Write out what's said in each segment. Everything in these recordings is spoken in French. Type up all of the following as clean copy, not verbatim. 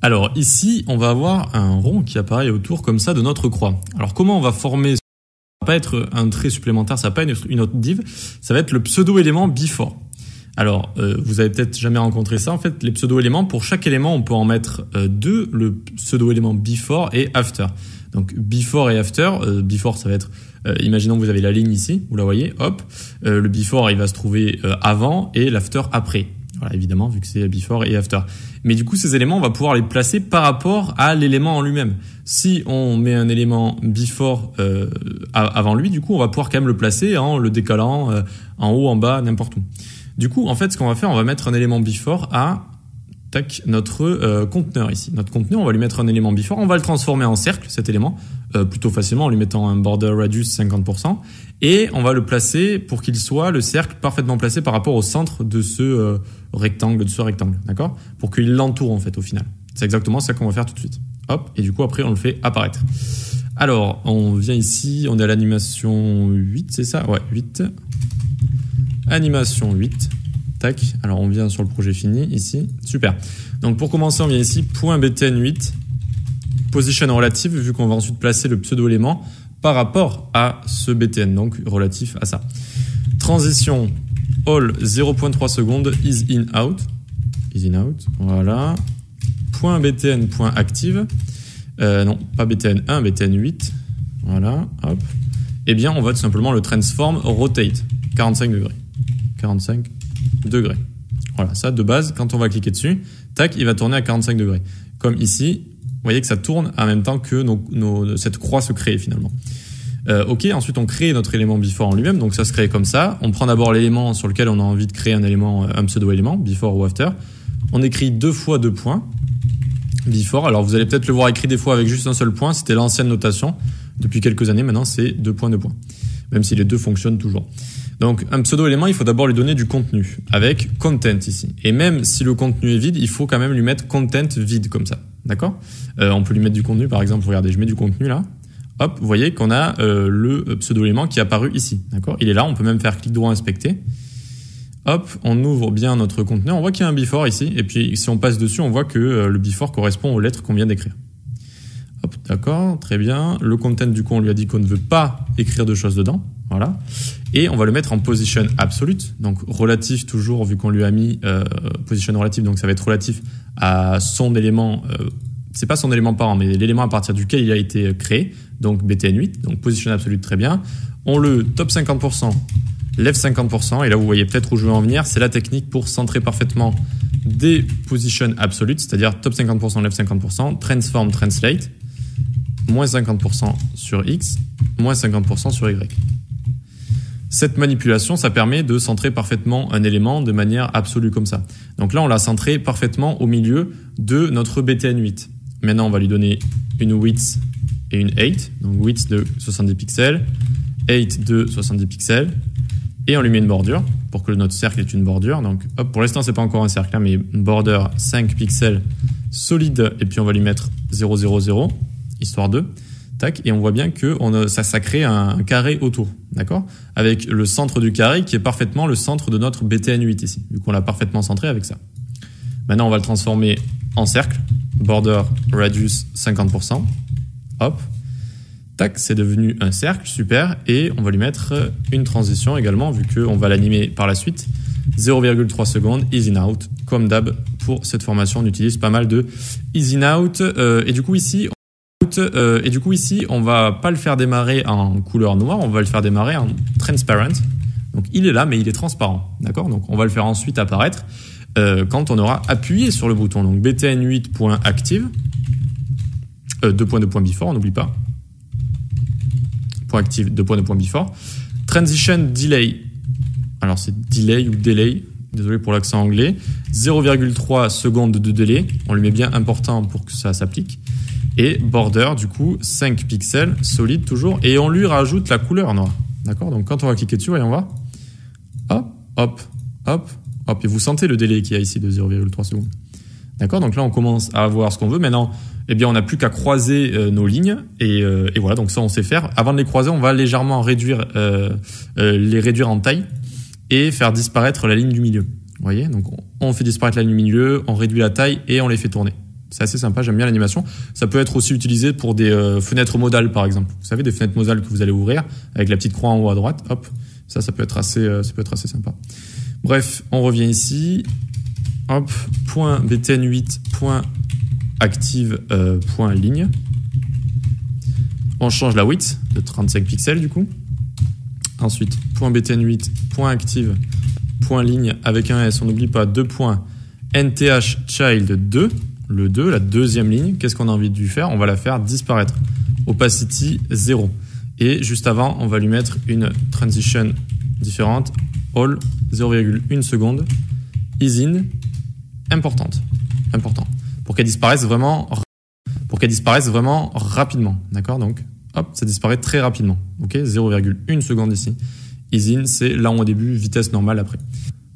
Alors ici, on va avoir un rond qui apparaît autour comme ça de notre croix. Alors comment on va former? Ça va pas être un trait supplémentaire, ça va pas être une autre div, ça va être le pseudo-élément before. Alors, vous avez peut-être jamais rencontré ça. En fait, les pseudo-éléments, pour chaque élément, on peut en mettre deux, le pseudo-élément before et after. Donc, before et after. Before, ça va être, imaginons que vous avez la ligne ici, vous la voyez, hop. Le before, il va se trouver avant et l'after après. Voilà, évidemment, vu que c'est before et after. Mais du coup, ces éléments, on va pouvoir les placer par rapport à l'élément en lui-même. Si on met un élément before avant lui, du coup, on va pouvoir quand même le placer en le décalant en haut, en bas, n'importe où. Du coup, en fait, ce qu'on va faire, on va mettre un élément before à notre conteneur ici. Notre conteneur, on va lui mettre un élément before. On va le transformer en cercle, cet élément, plutôt facilement en lui mettant un border radius 50%. Et on va le placer pour qu'il soit le cercle parfaitement placé par rapport au centre de ce rectangle, d'accord? Pour qu'il l'entoure, en fait, au final. C'est exactement ça qu'on va faire tout de suite. Hop, et du coup, après, on le fait apparaître. Alors, on vient ici, on est à l'animation 8, c'est ça? Ouais, 8. Animation 8. Tac. Alors, on vient sur le projet fini, ici. Super. Donc, pour commencer, on vient ici, .btn8, position relative, vu qu'on va ensuite placer le pseudo-élément par rapport à ce btn, donc relatif à ça. Transition, all 0.3 secondes, is in out. Is in out. Voilà. .btn.active. Non, pas btn1, btn8. Voilà. Hop. Eh bien, on va tout simplement le transform rotate. 45 degrés. 45 degrés. Voilà, ça de base, quand on va cliquer dessus, tac, il va tourner à 45 degrés. Comme ici, vous voyez que ça tourne en même temps que cette croix se crée finalement. Ok, ensuite on crée notre élément before en lui-même, donc ça se crée comme ça. On prend d'abord l'élément sur lequel on a envie de créer un élément, un pseudo-élément, before ou after. On écrit 2 fois 2 points, before. Alors vous allez peut-être le voir écrit des fois avec juste un seul point, c'était l'ancienne notation. Depuis quelques années, maintenant c'est 2 points, 2 points. Même si les deux fonctionnent toujours. Donc, un pseudo-élément, il faut d'abord lui donner du contenu, avec content ici. Et même si le contenu est vide, il faut quand même lui mettre content vide, comme ça. D'accord? On peut lui mettre du contenu, par exemple, regardez, je mets du contenu là. Hop, vous voyez qu'on a le pseudo-élément qui est apparu ici. D'accord? Il est là, on peut même faire clic droit inspecter. Hop, on ouvre bien notre conteneur, on voit qu'il y a un before ici. Et puis, si on passe dessus, on voit que le before correspond aux lettres qu'on vient d'écrire. Hop, d'accord, très bien. Le content, du coup, on lui a dit qu'on ne veut pas écrire de choses dedans. Voilà. Et on va le mettre en position absolute. Donc, relatif toujours, vu qu'on lui a mis position relative. Donc, ça va être relatif à son élément. C'est pas son élément parent, mais l'élément à partir duquel il a été créé. Donc, btn8. Donc, position absolute, très bien. On le top 50%, left 50%. Et là, vous voyez peut-être où je veux en venir. C'est la technique pour centrer parfaitement des positions absolutes, c'est-à-dire top 50%, left 50%, transform, translate. Moins 50% sur X, moins 50% sur Y. Cette manipulation, ça permet de centrer parfaitement un élément de manière absolue comme ça. Donc là, on l'a centré parfaitement au milieu de notre btn8. Maintenant, on va lui donner une width et une height. Donc width de 70 pixels, height de 70 pixels. Et on lui met une bordure pour que notre cercle ait une bordure. Donc hop, pour l'instant, c'est pas encore un cercle, hein, mais border 5 pixels solide. Et puis on va lui mettre 0, 0, 0. Histoire de, tac, et on voit bien que ça crée un carré autour, d'accord? Avec le centre du carré qui est parfaitement le centre de notre btn8 ici, vu qu'on l'a parfaitement centré avec ça. Maintenant, on va le transformer en cercle, border radius 50%, hop, tac, c'est devenu un cercle, super, et on va lui mettre une transition également, vu qu'on va l'animer par la suite, 0,3 secondes, easy in out, comme d'hab, pour cette formation, on utilise pas mal de easy in out, et du coup ici, on va pas le faire démarrer en couleur noire, on va le faire démarrer en transparent. Donc il est là, mais il est transparent, d'accord? Donc on va le faire ensuite apparaître quand on aura appuyé sur le bouton. Donc btn8.active, 2.2.before, on n'oublie pas. .active, 2.2.before. Transition delay. Alors c'est delay ou delay. Désolé pour l'accent anglais. 0,3 secondes de délai. On lui met bien important pour que ça s'applique. Et border, du coup, 5 pixels, solide toujours. Et on lui rajoute la couleur noire. D'accord? Donc, quand on va cliquer dessus, et on va. Hop, hop, hop, hop. Et vous sentez le délai qu'il y a ici de 0,3 secondes. D'accord? Donc là, on commence à avoir ce qu'on veut. Maintenant, eh bien, on n'a plus qu'à croiser nos lignes. Et voilà, donc ça, on sait faire. Avant de les croiser, on va légèrement les réduire en taille et faire disparaître la ligne du milieu. Vous voyez? Donc, on fait disparaître la ligne du milieu, on réduit la taille et on les fait tourner. C'est assez sympa, j'aime bien l'animation. Ça peut être aussi utilisé pour des fenêtres modales, par exemple. Vous savez, des fenêtres modales que vous allez ouvrir avec la petite croix en haut à droite. Hop, ça peut être assez sympa. Bref, on revient ici. Hop, point .btn8, point active, point ligne. On change la width de 35 pixels du coup. Ensuite, point .btn8, point active, point ligne avec un S. On n'oublie pas 2 points nth child 2. Le 2, la deuxième ligne. Qu'est-ce qu'on a envie de lui faire? On va la faire disparaître. Opacity 0. Et juste avant, on va lui mettre une transition différente. All 0,1 seconde. Ease in. Important. Pour qu'elle disparaisse vraiment rapidement. D'accord? Donc, hop, ça disparaît très rapidement. Ok? 0,1 seconde ici. Ease in, c'est là au début, vitesse normale après.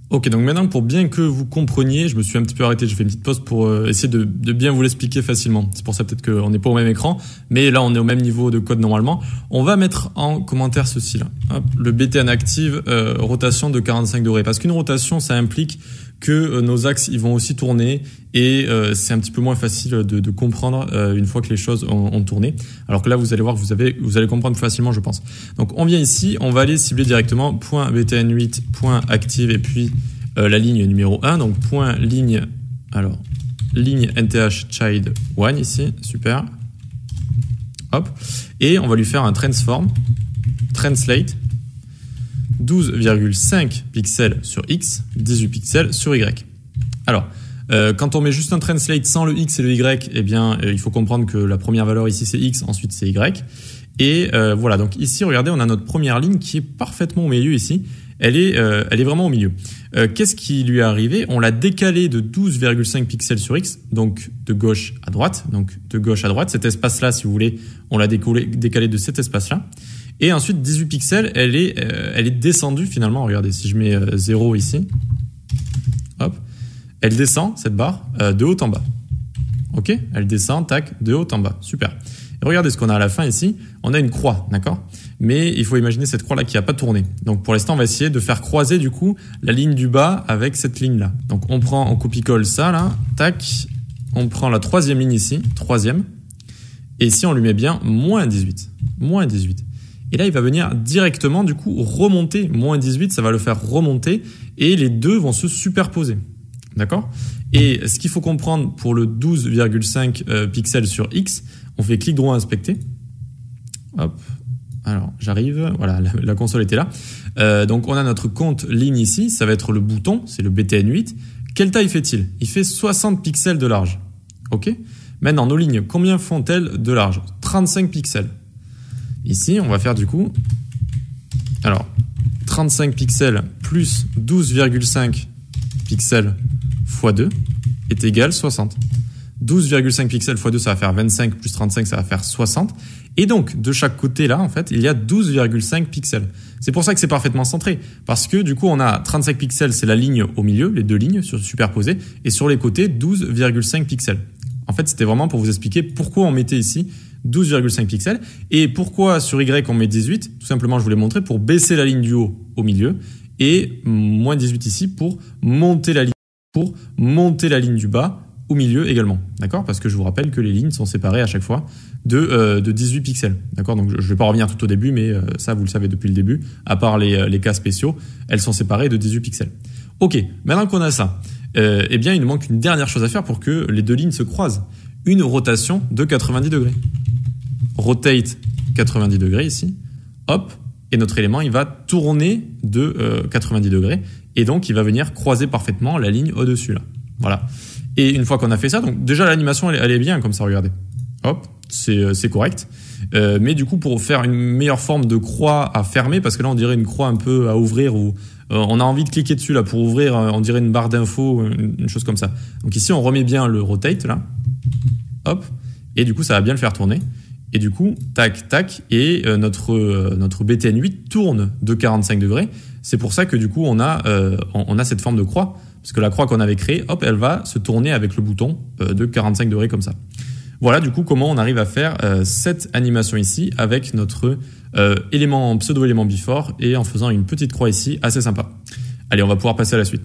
Ok, donc maintenant, pour bien que vous compreniez, je me suis un petit peu arrêté, j'ai fait une petite pause pour essayer de bien vous l'expliquer facilement. C'est pour ça peut-être qu'on n'est pas au même écran, mais là, on est au même niveau de code normalement. On va mettre en commentaire ceci là. Hop, le BTN active, rotation de 45 degrés. Parce qu'une rotation, ça implique que nos axes ils vont aussi tourner et c'est un petit peu moins facile de comprendre une fois que les choses ont tourné. Alors que là, vous allez voir que vous allez comprendre facilement, je pense. Donc, on vient ici, on va aller cibler directement point .btn8, point active et puis la ligne numéro 1. Donc, point ligne, alors, ligne nth child 1 ici, super. Hop. Et on va lui faire un transform, translate, 12,5 pixels sur X, 18 pixels sur Y. Alors, quand on met juste un translate sans le X et le Y, eh bien, il faut comprendre que la première valeur ici c'est X, ensuite c'est Y. Et voilà, donc ici, regardez, on a notre première ligne qui est parfaitement au milieu ici. Elle est vraiment au milieu. Qu'est-ce qui lui est arrivé? On l'a décalé de 12,5 pixels sur X, donc de gauche à droite. Donc de gauche à droite, cet espace-là, si vous voulez, on l'a décalé de cet espace-là. Et ensuite, 18 pixels, elle est descendue finalement. Regardez, si je mets 0 ici, hop, elle descend, cette barre, de haut en bas. Ok? Elle descend, tac, de haut en bas. Super. Et regardez ce qu'on a à la fin ici. On a une croix, d'accord? Mais il faut imaginer cette croix-là qui n'a pas tourné. Donc pour l'instant, on va essayer de faire croiser du coup la ligne du bas avec cette ligne-là. Donc on copie-colle ça là, tac. On prend la troisième ligne ici, troisième. Et ici, on lui met bien moins 18. Moins 18. Et là, il va venir directement, du coup, remonter. Moins 18, ça va le faire remonter. Et les deux vont se superposer. D'accord? Et ce qu'il faut comprendre pour le 12,5 pixels sur X, on fait clic droit inspecter. Hop. Alors, j'arrive. Voilà, la console était là. Donc, on a notre compte ligne ici. Ça va être le bouton. C'est le BTN8. Quelle taille fait-il? Il fait 60 pixels de large. OK? Maintenant, nos lignes, combien font-elles de large? 35 pixels. Ici, on va faire du coup, alors, 35 pixels plus 12,5 pixels x 2 est égal 60. 12,5 pixels x 2, ça va faire 25, plus 35, ça va faire 60. Et donc, de chaque côté là, en fait, il y a 12,5 pixels. C'est pour ça que c'est parfaitement centré. Parce que du coup, on a 35 pixels, c'est la ligne au milieu, les deux lignes superposées. Et sur les côtés, 12,5 pixels. En fait, c'était vraiment pour vous expliquer pourquoi on mettait ici 12,5 pixels. Et pourquoi sur Y on met 18? Tout simplement, je vous l'ai montré, pour baisser la ligne du haut au milieu. Et moins 18 ici pour monter la ligne du bas au milieu également. D'accord? Parce que je vous rappelle que les lignes sont séparées à chaque fois de 18 pixels. D'accord? Donc, je ne vais pas revenir tout au début, mais ça, vous le savez depuis le début. À part les cas spéciaux, elles sont séparées de 18 pixels. Ok, maintenant qu'on a ça, eh bien, il nous manque une dernière chose à faire pour que les deux lignes se croisent. Une rotation de 90 degrés. Rotate 90 degrés ici. Hop. Et notre élément, il va tourner de 90 degrés. Et donc, il va venir croiser parfaitement la ligne au-dessus là. Voilà. Et une fois qu'on a fait ça, donc déjà l'animation, elle est bien comme ça, regardez. Hop. C'est correct. Mais du coup, pour faire une meilleure forme de croix à fermer, parce que là, on dirait une croix un peu à ouvrir ou on a envie de cliquer dessus là pour ouvrir, on dirait une barre d'infos, une chose comme ça. Donc ici, on remet bien le rotate là. Hop. Et du coup, ça va bien le faire tourner. Et du coup, tac, tac. Et notre BTN8 tourne de 45 degrés. C'est pour ça que du coup, on a cette forme de croix. Parce que la croix qu'on avait créée, hop, elle va se tourner avec le bouton de 45 degrés comme ça. Voilà du coup comment on arrive à faire cette animation ici avec notre pseudo-élément before et en faisant une petite croix ici assez sympa. Allez, on va pouvoir passer à la suite.